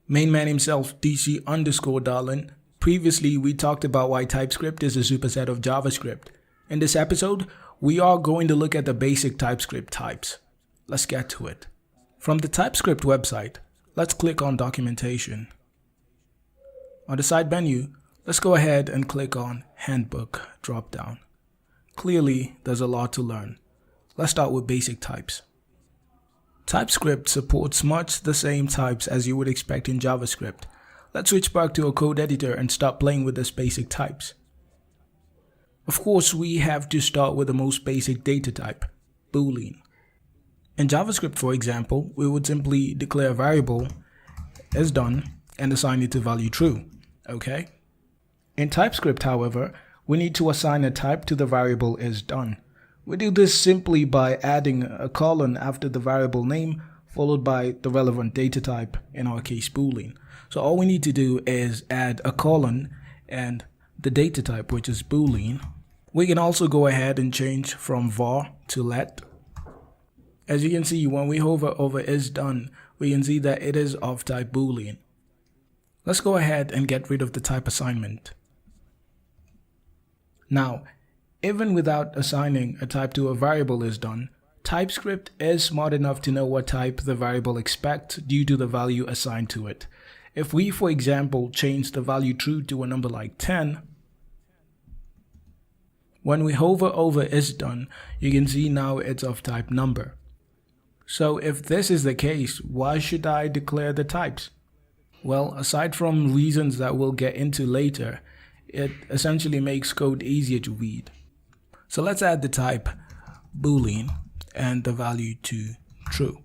Main man himself, DC_Darlin. Previously, we talked about why TypeScript is a superset of JavaScript. In this episode, we are going to look at the basic TypeScript types. Let's get to it. From the TypeScript website, let's click on Documentation. On the side menu, let's go ahead and click on Handbook dropdown. Clearly, there's a lot to learn. Let's start with basic types. TypeScript supports much the same types as you would expect in JavaScript. Let's switch back to a code editor and start playing with these basic types. Of course, we have to start with the most basic data type, Boolean. In JavaScript, for example, we would simply declare a variable is done and assign it to value true, okay? In TypeScript, however, we need to assign a type to the variable is done. We do this simply by adding a colon after the variable name followed by the relevant data type, in our case Boolean. So all we need to do is add a colon and the data type, which is Boolean. We can also go ahead and change from var to let. As you can see, when we hover over is done, we can see that it is of type Boolean. Let's go ahead and get rid of the type assignment. Now, even without assigning a type to a variable is done, TypeScript is smart enough to know what type the variable expects due to the value assigned to it. If we, for example, change the value true to a number like 10, when we hover over is done, you can see now it's of type number. So if this is the case, why should I declare the types? Well, aside from reasons that we'll get into later, it essentially makes code easier to read. So let's add the type Boolean and the value to true.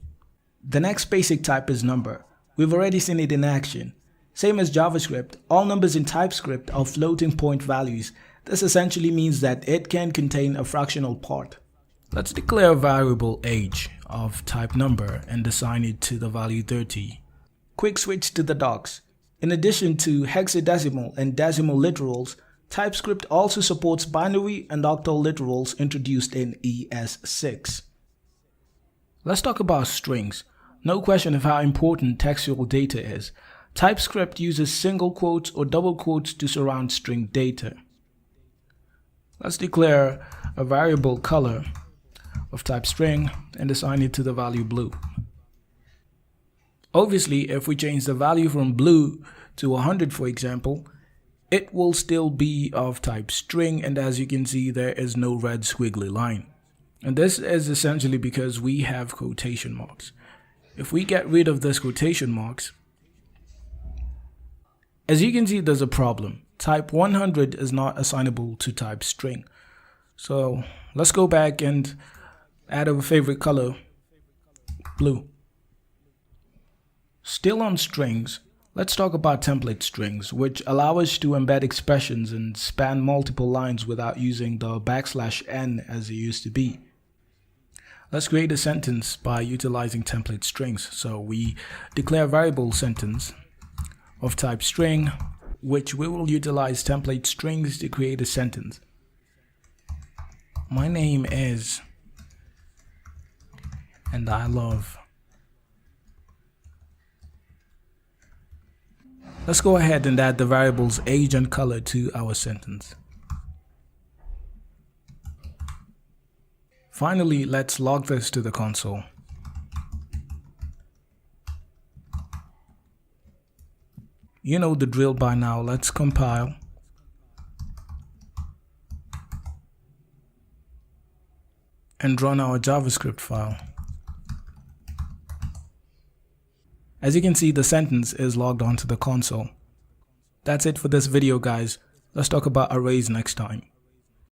The next basic type is number. We've already seen it in action. Same as JavaScript, all numbers in TypeScript are floating point values. This essentially means that it can contain a fractional part. Let's declare a variable age of type number and assign it to the value 30. Quick switch to the docs. In addition to hexadecimal and decimal literals, TypeScript also supports binary and octal literals introduced in ES6. Let's talk about strings. No question of how important textual data is. TypeScript uses single quotes or double quotes to surround string data. Let's declare a variable color of type string and assign it to the value blue. Obviously, if we change the value from blue to 100, for example, it will still be of type string, and as you can see, there is no red squiggly line. And this is essentially because we have quotation marks. If we get rid of this quotation marks, as you can see, there's a problem. Type 100 is not assignable to type string. So let's go back and add our favorite color, blue. Still on strings, let's talk about template strings, which allow us to embed expressions and span multiple lines without using the \n as it used to be. Let's create a sentence by utilizing template strings. So we declare a variable sentence of type string, which we will utilize template strings to create a sentence. My name is, and I love. Let's go ahead and add the variables age and color to our sentence. Finally, let's log this to the console. You know the drill by now. Let's compile. And run our JavaScript file. As you can see, the sentence is logged onto the console. That's it for this video, guys. Let's talk about arrays next time.